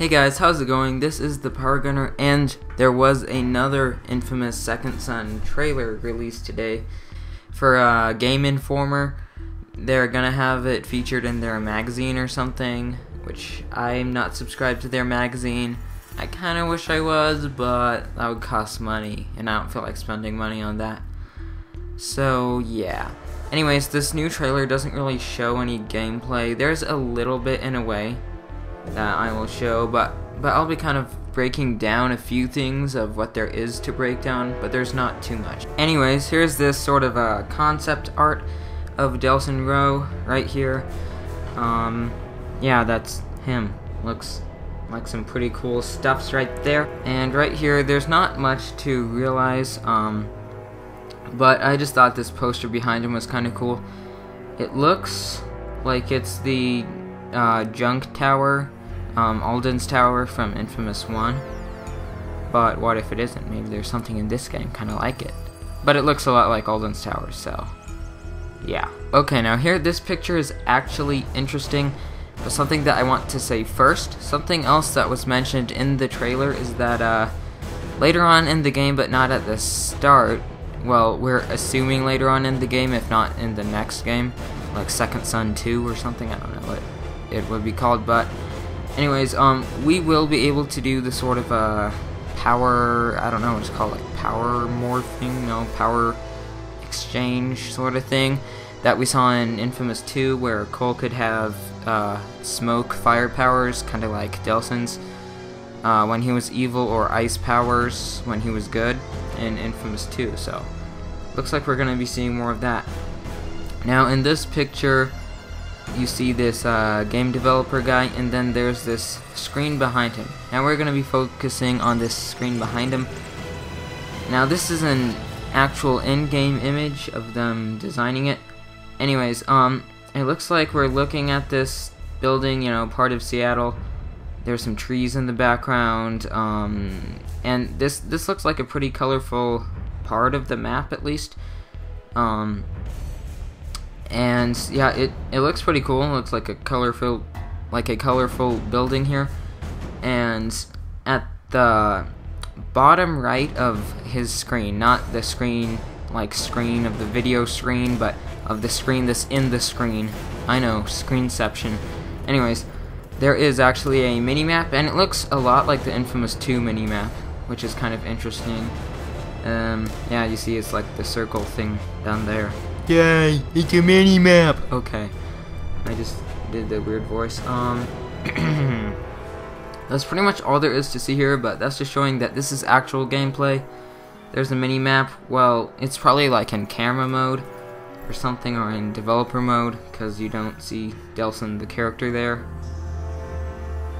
Hey guys, how's it going? This is the Power Gunner, and there was another infamous Second Son trailer released today for Game Informer. They're gonna have it featured in their magazine or something, which I'm not subscribed to their magazine. I kinda wish I was, but that would cost money, and I don't feel like spending money on that. So yeah. Anyways, this new trailer doesn't really show any gameplay. There's a little bit in a way that I will show, but I'll be kind of breaking down a few things of what there is to break down, but there's not too much. Anyways, here's this sort of a concept art of Delson Rowe right here. Yeah, that's him. Looks like some pretty cool stuffs right there. And right here, there's not much to realize, but I just thought this poster behind him was kind of cool. It looks like it's the Junk Tower, Alden's Tower from Infamous 1, but what if it isn't? Maybe there's something in this game kind of like it, but it looks a lot like Alden's Tower, so yeah. Okay, now here, this picture is actually interesting, but something that I want to say first, something else that was mentioned in the trailer is that later on in the game, but not at the start, well, we're assuming later on in the game, if not in the next game, like Second Son 2 or something, I don't know what it would be called, but anyways, we will be able to do the sort of power, I don't know what it's called, like power morphing, no, power exchange sort of thing that we saw in Infamous 2, where Cole could have smoke fire powers, kind of like Delson's when he was evil, or ice powers when he was good in Infamous 2, so looks like we're going to be seeing more of that. Now in this picture, you see this game developer guy, and then there's this screen behind him. Now we're going to be focusing on this screen behind him. Now this is an actual in-game image of them designing it. Anyways, it looks like we're looking at this building, you know, part of Seattle. There's some trees in the background, and this looks like a pretty colorful part of the map, at least. And yeah, it looks pretty cool. It looks like a colorful building here. And at the bottom right of his screen, not the screen of the video screen, but of the screen that's in the screen. I know, screenception. Anyways, there is actually a mini-map, and it looks a lot like the Infamous 2 mini-map, which is kind of interesting. Yeah, you see it's like the circle thing down there. Yay, it's a mini-map! Okay, I just did the weird voice. That's pretty much all there is to see here, but that's just showing that this is actual gameplay. There's a mini-map. Well, it's probably like in camera mode or something, or in developer mode, because you don't see Delson the character there.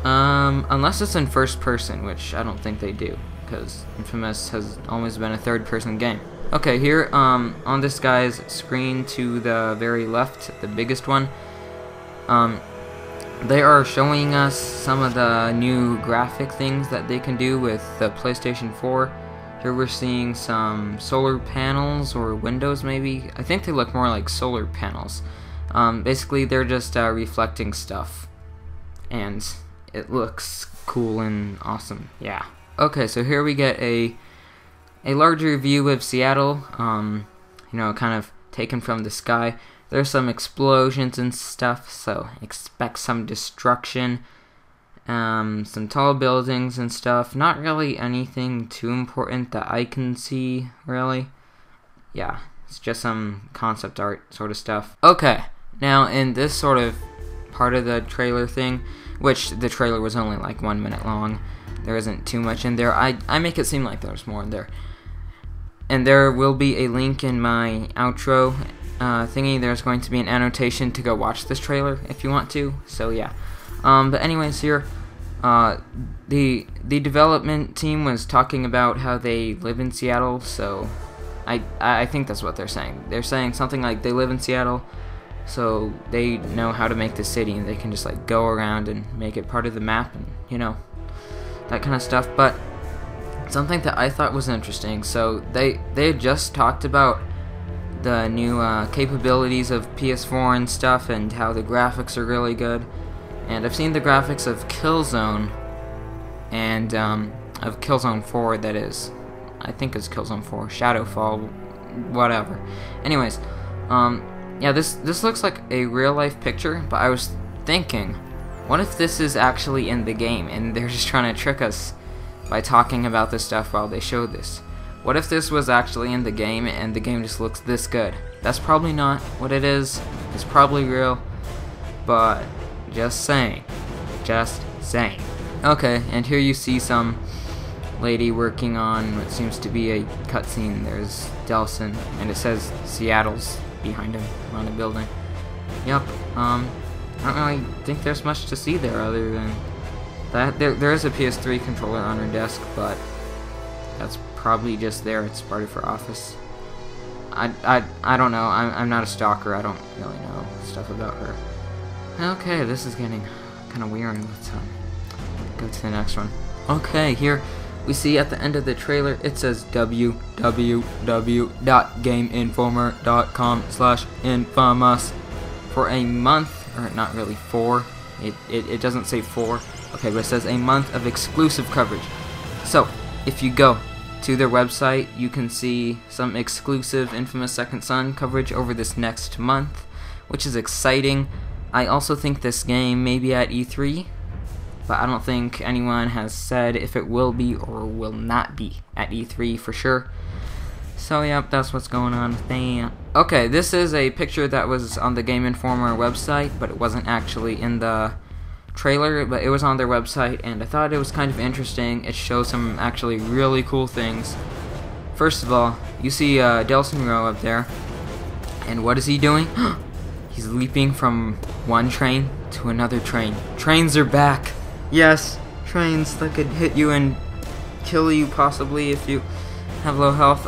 Unless it's in first person, which I don't think they do, because Infamous has always been a third-person game. Okay, here on this guy's screen to the very left, the biggest one, they are showing us some of the new graphic things that they can do with the PlayStation 4. Here we're seeing some solar panels or windows, maybe. I think they look more like solar panels. Basically, they're just reflecting stuff, and it looks cool and awesome. Yeah. Okay, so here we get a larger view of Seattle, you know, kind of taken from the sky. There's some explosions and stuff, so expect some destruction. Some tall buildings and stuff. Not really anything too important that I can see, really. Yeah, it's just some concept art sort of stuff. Okay, now in this sort of part of the trailer thing, which the trailer was only like 1 minute long, there isn't too much in there. I make it seem like there's more in there. And there will be a link in my outro thingy. There's going to be an annotation to go watch this trailer if you want to, so yeah. But anyways, here, the development team was talking about how they live in Seattle, so I think that's what they're saying. They're saying something like they live in Seattle, so they know how to make the city, and they can just like go around and make it part of the map, and you know, that kind of stuff. But something that I thought was interesting, so they had just talked about the new capabilities of PS4 and stuff, and how the graphics are really good. And I've seen the graphics of Killzone, and of Killzone 4, that is. I think it's Killzone 4, Shadowfall, whatever. Anyways, yeah, this looks like a real-life picture, but I was thinking, what if this is actually in the game, and they're just trying to trick us by talking about this stuff while they show this? What if this was actually in the game, and the game just looks this good? That's probably not what it is. It's probably real, but just saying. Just saying. Okay, and here you see some lady working on what seems to be a cutscene. There's Delson, and it says Seattle's behind him on the building. Yep. I don't really think there's much to see there other than that. There is a PS3 controller on her desk, but that's probably just there. It's part of her office. I don't know. I'm not a stalker. I don't really know stuff about her. Okay, this is getting kind of weird. Let's go to the next one. Okay, here we see at the end of the trailer it says www.gameinformer.com/infamous for a month, or not really 4. It doesn't say 4. Okay, but it says a month of exclusive coverage. So if you go to their website, you can see some exclusive Infamous Second Son coverage over this next month, which is exciting. I also think this game may be at E3, but I don't think anyone has said if it will be or will not be at E3 for sure. So yep, that's what's going on with that. Okay, this is a picture that was on the Game Informer website, but it wasn't actually in the trailer, but it was on their website, and I thought it was kind of interesting. It shows some actually really cool things. First of all, you see Delson Rowe up there, and what is he doing? He's leaping from one train to another train. Trains are back! Yes, trains that could hit you and kill you possibly if you have low health.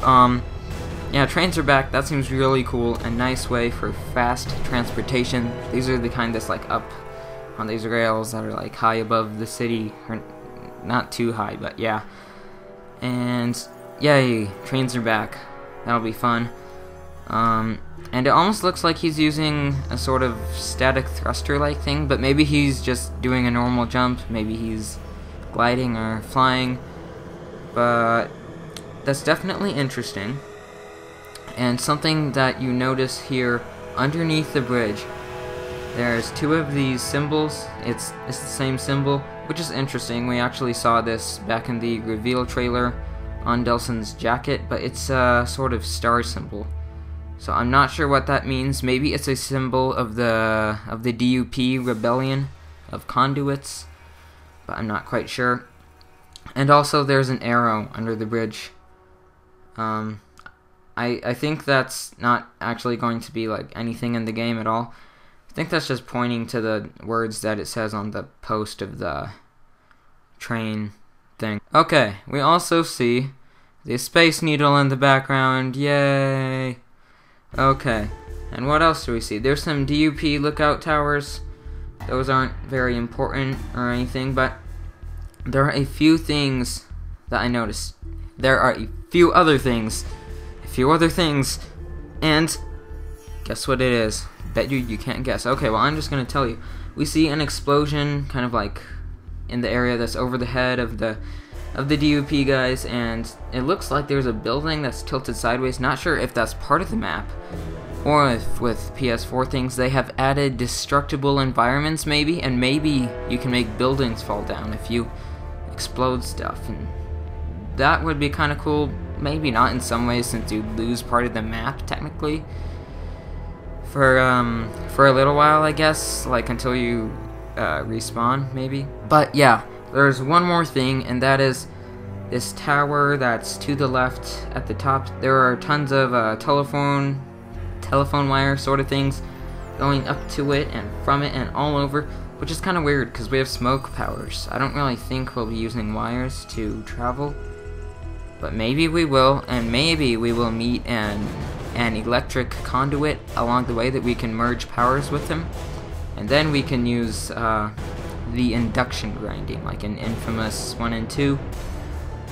Yeah, trains are back. That seems really cool. A nice way for fast transportation. These are the kind that's like up on these rails that are like high above the city, or not too high, but yeah. And yay, trains are back. That'll be fun. And it almost looks like he's using a sort of static thruster-like thing, but maybe he's just doing a normal jump. Maybe he's gliding or flying. But that's definitely interesting. And something that you notice here underneath the bridge, there's 2 of these symbols. It's the same symbol, which is interesting. We actually saw this back in the reveal trailer on Delson's jacket, but it's a sort of star symbol. So I'm not sure what that means. Maybe it's a symbol of the DUP rebellion of conduits, but I'm not quite sure. And also there's an arrow under the bridge. I think that's not actually going to be like anything in the game at all. I think that's just pointing to the words that it says on the post of the train thing. Okay, we also see the Space Needle in the background. Yay! Okay, and what else do we see? There's some DUP lookout towers. Those aren't very important or anything, but there are a few things that I noticed. There are a few other things. And guess what it is? Bet you can't guess. Okay, well, I'm just gonna tell you. We see an explosion kind of like in the area that's over the head of the DUP guys, and it looks like there's a building that's tilted sideways. Not sure if that's part of the map, or if with PS4 things they have added destructible environments maybe, and maybe you can make buildings fall down if you explode stuff, and that would be kind of cool. Maybe not in some ways, since you lose part of the map technically for a little while, I guess, like until you respawn maybe. But yeah, there's one more thing, and that is this tower that's to the left at the top. There are tons of telephone wire sort of things going up to it and from it and all over, which is kind of weird because we have smoke powers. I don't really think we'll be using wires to travel, but maybe we will, and maybe we will meet an electric conduit along the way that we can merge powers with him, and then we can use the induction grinding like in Infamous 1 and 2.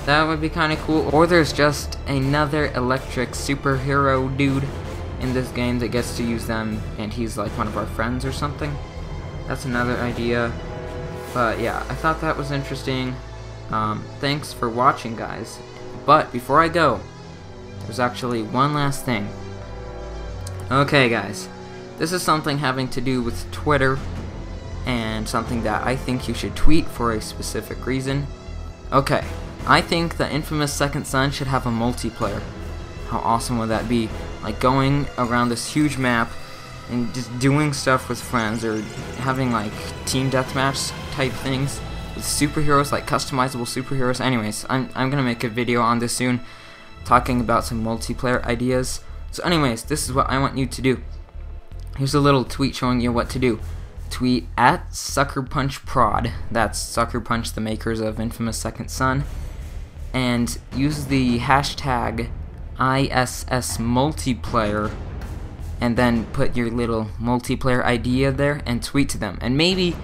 That would be kind of cool. Or there's just another electric superhero dude in this game that gets to use them, and he's like one of our friends or something. That's another idea. But yeah, I thought that was interesting. Thanks for watching, guys. But before I go, there's actually one last thing. Okay, guys, this is something having to do with Twitter, and something that I think you should tweet for a specific reason. Okay, I think the infamous Second Son should have a multiplayer. How awesome would that be? Like going around this huge map and just doing stuff with friends, or having like team deathmatch type things with superheroes, like customizable superheroes. Anyways, I'm gonna make a video on this soon, talking about some multiplayer ideas. So anyways, this is what I want you to do. Here's a little tweet showing you what to do. Tweet at SuckerPunchProd, that's Sucker Punch, the makers of infamous Second Son, and use the hashtag ISSMultiplayer, and then put your little multiplayer idea there and tweet to them. And maybe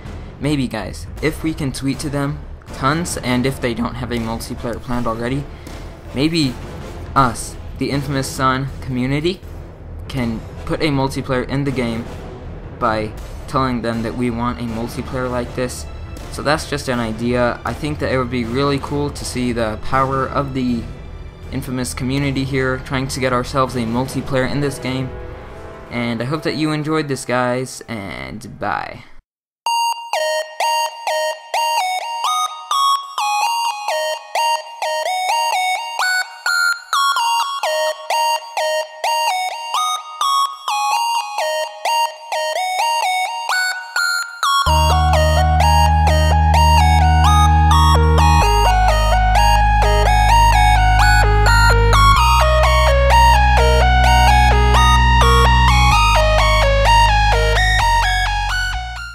guys, if we can tweet to them tons, and if they don't have a multiplayer planned already, maybe us, the infamous Son community, can put a multiplayer in the game by telling them that we want a multiplayer like this. So that's just an idea. I think that it would be really cool to see the power of the infamous community here, trying to get ourselves a multiplayer in this game. And I hope that you enjoyed this, guys, and bye.